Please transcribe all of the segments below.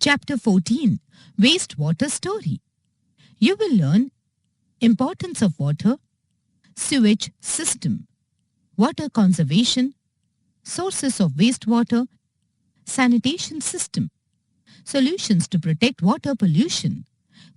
Chapter 14. Wastewater Story. You will learn importance of water, sewage system, water conservation, sources of wastewater, sanitation system, solutions to protect water pollution.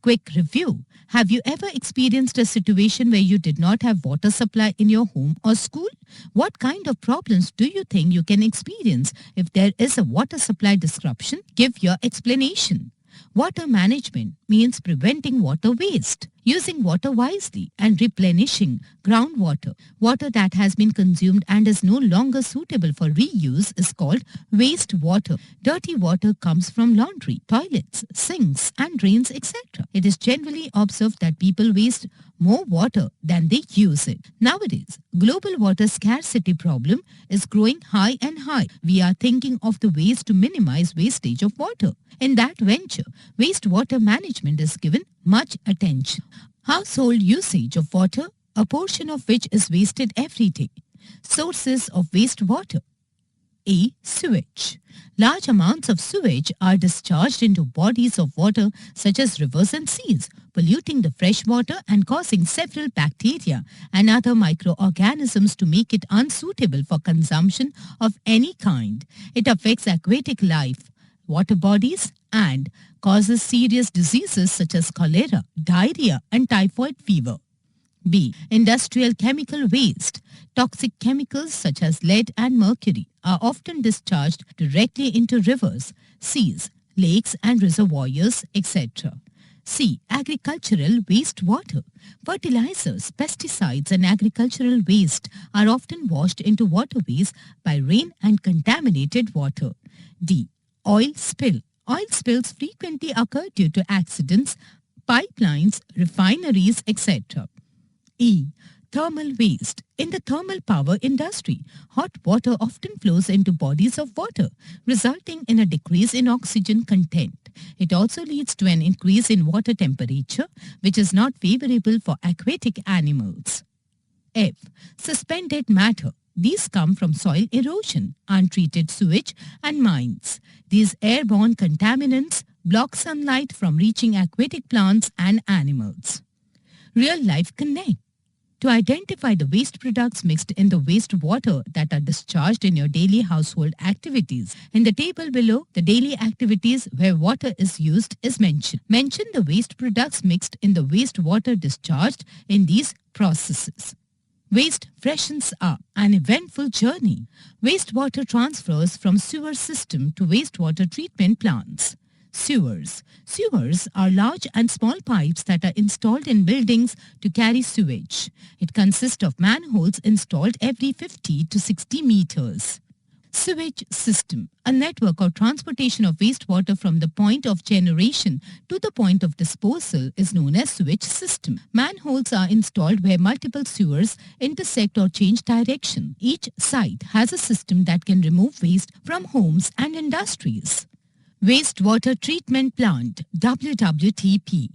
Quick review. Have you ever experienced a situation where you did not have water supply in your home or school? What kind of problems do you think you can experience if there is a water supply disruption? Give your explanation. Water management means preventing water waste, using water wisely and replenishing groundwater. Water that has been consumed and is no longer suitable for reuse is called wastewater. Dirty water comes from laundry, toilets, sinks and drains, etc. It is generally observed that people waste more water than they use it. Nowadays, global water scarcity problem is growing high and high. We are thinking of the ways to minimize wastage of water. In that venture, wastewater management is given much attention. Household usage of water, a portion of which is wasted every day. Sources of wastewater. A. Sewage. Large amounts of sewage are discharged into bodies of water such as rivers and seas, polluting the fresh water and causing several bacteria and other microorganisms to make it unsuitable for consumption of any kind. It affects aquatic life, water bodies, and causes serious diseases such as cholera, diarrhea, and typhoid fever. B. Industrial chemical waste. Toxic chemicals such as lead and mercury are often discharged directly into rivers, seas, lakes and reservoirs, etc. C. Agricultural wastewater. Fertilizers, pesticides and agricultural waste are often washed into waterways by rain and contaminated water. D. Oil spill. Oil spills frequently occur due to accidents, pipelines, refineries, etc. E. Thermal waste. In the thermal power industry, hot water often flows into bodies of water, resulting in a decrease in oxygen content. It also leads to an increase in water temperature, which is not favorable for aquatic animals. F. Suspended matter. These come from soil erosion, untreated sewage and mines. These airborne contaminants block sunlight from reaching aquatic plants and animals. Real-life connect. To identify the waste products mixed in the wastewater that are discharged in your daily household activities. In the table below, the daily activities where water is used is mentioned. Mention the waste products mixed in the wastewater discharged in these processes. Waste freshens up. An eventful journey. Wastewater transfers from sewer system to wastewater treatment plants. Sewers. Sewers are large and small pipes that are installed in buildings to carry sewage. It consists of manholes installed every 50 to 60 meters. Sewage system. A network or transportation of wastewater from the point of generation to the point of disposal is known as sewage system. Manholes are installed where multiple sewers intersect or change direction. Each site has a system that can remove waste from homes and industries. Wastewater Treatment Plant, WWTP.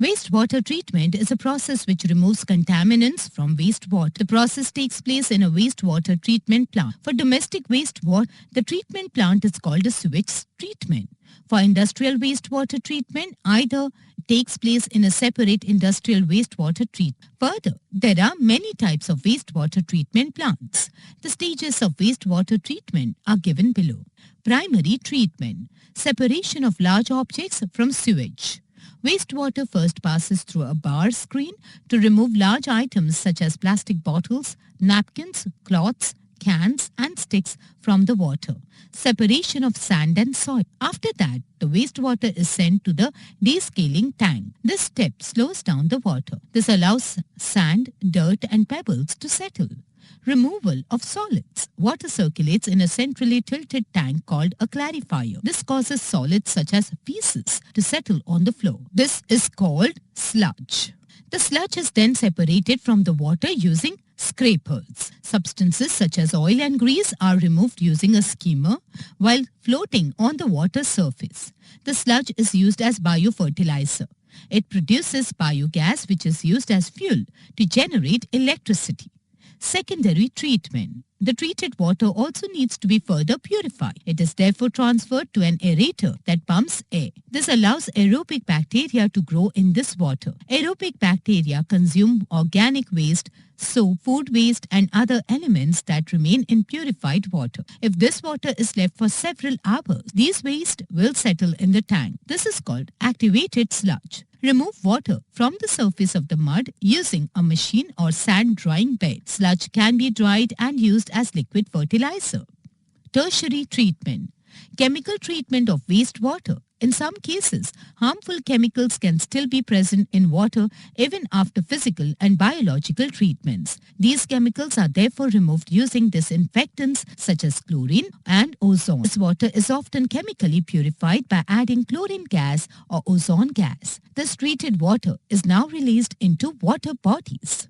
Wastewater treatment is a process which removes contaminants from wastewater. The process takes place in a wastewater treatment plant. For domestic wastewater, the treatment plant is called a sewage treatment. For industrial wastewater treatment, either takes place in a separate industrial wastewater treatment. Further, there are many types of wastewater treatment plants. The stages of wastewater treatment are given below. Primary treatment. Separation of large objects from sewage. Wastewater first passes through a bar screen to remove large items such as plastic bottles, napkins, cloths, cans and sticks from the water. Separation of sand and soil. After that, the wastewater is sent to the descaling tank. This step slows down the water. This allows sand, dirt and pebbles to settle. Removal of solids. Water circulates in a centrally tilted tank called a clarifier. This causes solids such as feces to settle on the floor. This is called sludge. The sludge is then separated from the water using scrapers. Substances such as oil and grease are removed using a skimmer while floating on the water surface. The sludge is used as biofertilizer. It produces biogas which is used as fuel to generate electricity. Secondary treatment. The treated water also needs to be further purified. It is therefore transferred to an aerator that pumps air. This allows aerobic bacteria to grow in this water. Aerobic bacteria consume organic waste, soap, food waste and other elements that remain in purified water. If this water is left for several hours, these waste will settle in the tank. This is called activated sludge. Remove water from the surface of the mud using a machine or sand drying bed. Sludge can be dried and used as liquid fertilizer. Tertiary treatment. Chemical treatment of wastewater. In some cases, harmful chemicals can still be present in water even after physical and biological treatments. These chemicals are therefore removed using disinfectants such as chlorine and ozone. This water is often chemically purified by adding chlorine gas or ozone gas. This treated water is now released into water bodies.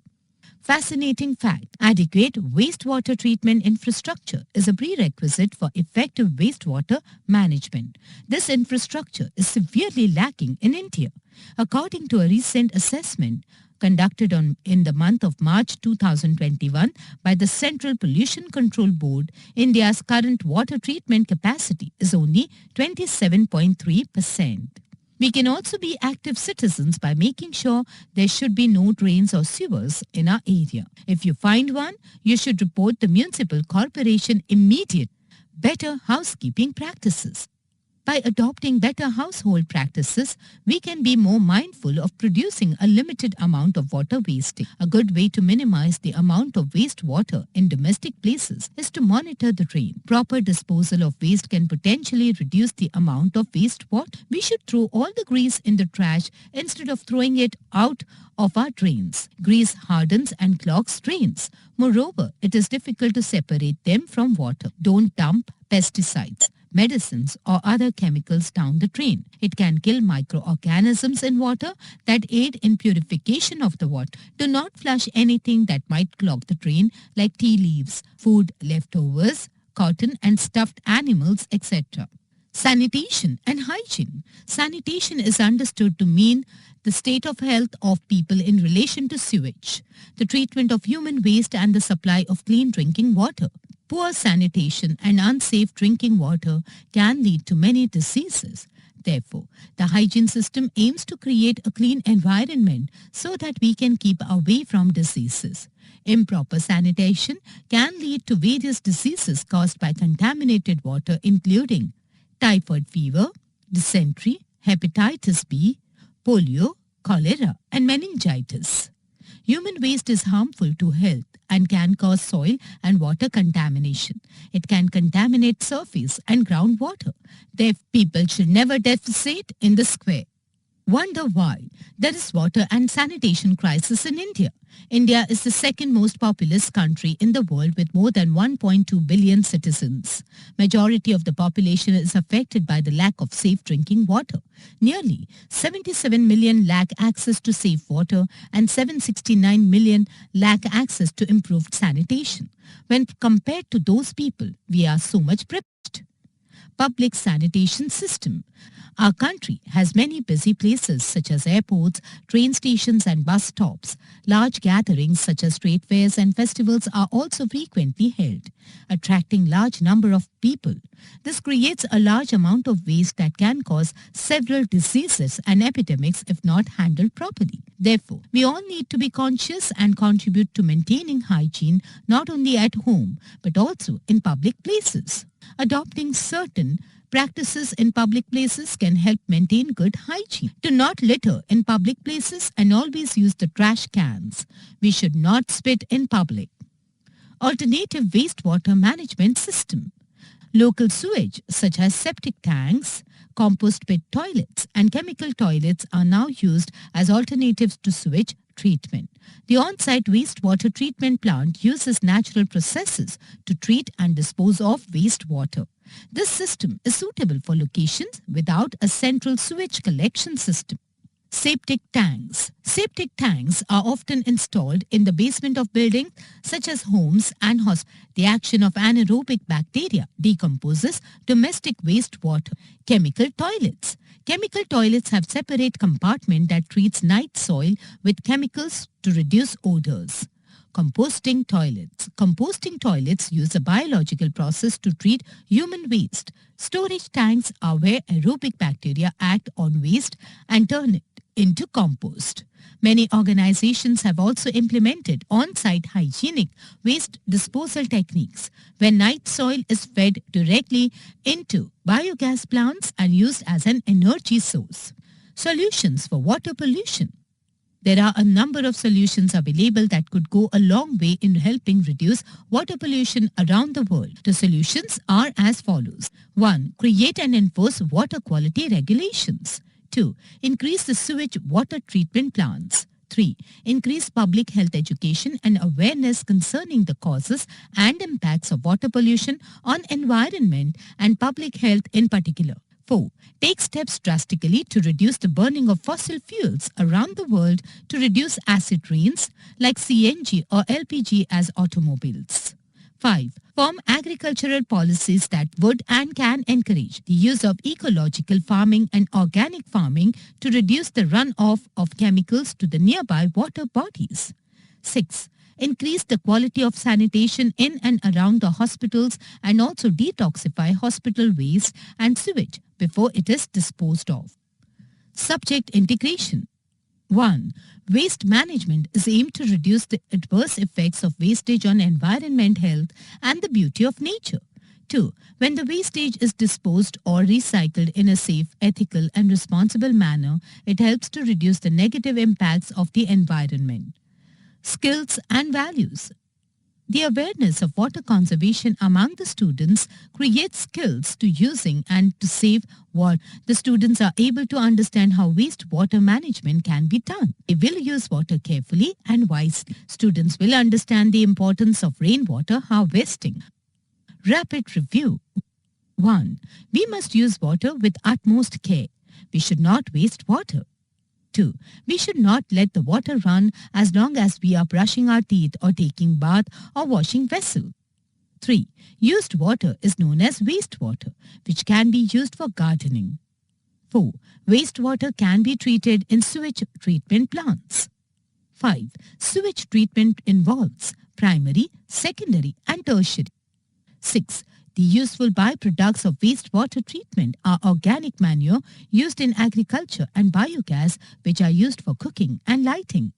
Fascinating fact, adequate wastewater treatment infrastructure is a prerequisite for effective wastewater management. This infrastructure is severely lacking in India. According to a recent assessment conducted in the month of March 2021 by the Central Pollution Control Board, India's current water treatment capacity is only 27.3%. We can also be active citizens by making sure there should be no drains or sewers in our area. If you find one, you should report the municipal corporation immediately. Better housekeeping practices. By adopting better household practices, we can be more mindful of producing a limited amount of water wasting. A good way to minimize the amount of wastewater in domestic places is to monitor the drain. Proper disposal of waste can potentially reduce the amount of wastewater. We should throw all the grease in the trash instead of throwing it out of our drains. Grease hardens and clogs drains. Moreover, it is difficult to separate them from water. Don't dump pesticides, medicines or other chemicals down the drain. It can kill microorganisms in water that aid in purification of the water. Do not flush anything that might clog the drain like tea leaves, food leftovers, cotton and stuffed animals, etc. Sanitation and hygiene. Sanitation is understood to mean the state of health of people in relation to sewage, the treatment of human waste and the supply of clean drinking water. Poor sanitation and unsafe drinking water can lead to many diseases. Therefore, the hygiene system aims to create a clean environment so that we can keep away from diseases. Improper sanitation can lead to various diseases caused by contaminated water, including typhoid fever, dysentery, hepatitis B, polio, cholera, and meningitis. Human waste is harmful to health and can cause soil and water contamination. It can contaminate surface and groundwater. Therefore, people should never defecate in the square. Wonder why there is water and sanitation crisis in India. India is the second most populous country in the world with more than 1.2 billion citizens. Majority of the population is affected by the lack of safe drinking water. Nearly 77 million lack access to safe water and 769 million lack access to improved sanitation. When compared to those people, we are so much privileged. Public sanitation system. Our country has many busy places such as airports, train stations and bus stops. Large gatherings such as trade fairs and festivals are also frequently held, attracting large number of people. This creates a large amount of waste that can cause several diseases and epidemics if not handled properly. Therefore, we all need to be conscious and contribute to maintaining hygiene not only at home but also in public places. Adopting certain practices in public places can help maintain good hygiene. Do not litter in public places and always use the trash cans. We should not spit in public. Alternative wastewater management system. Local sewage such as septic tanks, compost pit toilets and chemical toilets are now used as alternatives to sewage treatment. The on-site wastewater treatment plant uses natural processes to treat and dispose of wastewater. This system is suitable for locations without a central sewage collection system. Septic tanks. Septic tanks are often installed in the basement of buildings such as homes and hospitals. The action of anaerobic bacteria decomposes domestic wastewater. Chemical toilets. Chemical toilets have separate compartment that treats night soil with chemicals to reduce odors. Composting toilets. Composting toilets use a biological process to treat human waste. Storage tanks are where aerobic bacteria act on waste and turn it into compost. Many organizations have also implemented on-site hygienic waste disposal techniques, where night soil is fed directly into biogas plants and used as an energy source. Solutions for water pollution. There are a number of solutions available that could go a long way in helping reduce water pollution around the world. The solutions are as follows. 1. Create and enforce water quality regulations. 2. Increase the sewage water treatment plants. 3. Increase public health education and awareness concerning the causes and impacts of water pollution on environment and public health in particular. 4. Take steps drastically to reduce the burning of fossil fuels around the world to reduce acid rains like CNG or LPG as automobiles. 5. Form agricultural policies that would and can encourage the use of ecological farming and organic farming to reduce the runoff of chemicals to the nearby water bodies. 6. Increase the quality of sanitation in and around the hospitals and also detoxify hospital waste and sewage before it is disposed of. Subject integration. 1. Waste management is aimed to reduce the adverse effects of wastage on environment, health, and the beauty of nature. 2. When the wastage is disposed or recycled in a safe, ethical, and responsible manner, it helps to reduce the negative impacts of the environment. Skills and values. The awareness of water conservation among the students creates skills to using and to save water. The students are able to understand how wastewater management can be done. They will use water carefully and wisely. Students will understand the importance of rainwater harvesting. Rapid review. 1. We must use water with utmost care. We should not waste water. 2. We should not let the water run as long as we are brushing our teeth or taking bath or washing vessel. 3. Used water is known as wastewater, which can be used for gardening. 4. Wastewater can be treated in sewage treatment plants. 5. Sewage treatment involves primary, secondary, and tertiary. 6. The useful byproducts of wastewater treatment are organic manure used in agriculture and biogas, which are used for cooking and lighting.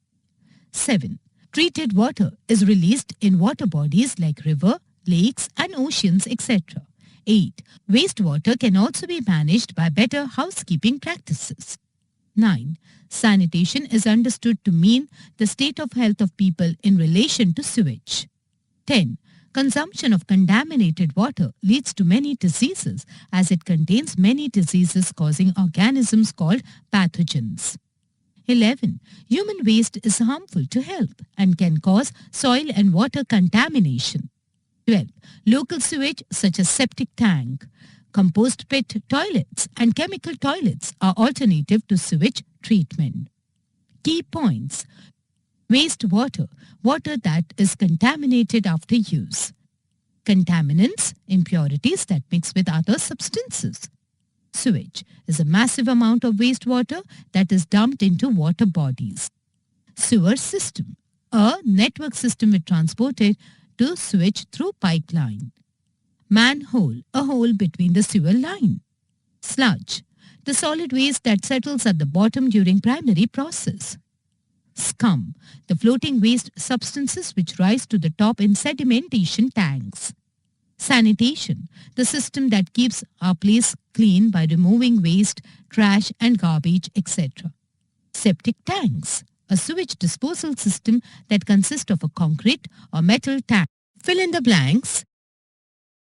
7. Treated water is released in water bodies like river, lakes and oceans, etc. 8. Wastewater can also be managed by better housekeeping practices. 9. Sanitation is understood to mean the state of health of people in relation to sewage. 10. Consumption of contaminated water leads to many diseases as it contains many diseases-causing organisms called pathogens. 11. Human waste is harmful to health and can cause soil and water contamination. 12. Local sewage such as septic tank, compost pit toilets and chemical toilets are alternative to sewage treatment. Key points. Wastewater, water that is contaminated after use. Contaminants, impurities that mix with other substances. Sewage is a massive amount of wastewater that is dumped into water bodies. Sewer system, a network system which transported to sewage through pipeline. Manhole, a hole between the sewer line. Sludge, the solid waste that settles at the bottom during primary process. Scum, the floating waste substances which rise to the top in sedimentation tanks. Sanitation, the system that keeps our place clean by removing waste, trash and garbage, etc. Septic tanks, a sewage disposal system that consists of a concrete or metal tank. Fill in the blanks.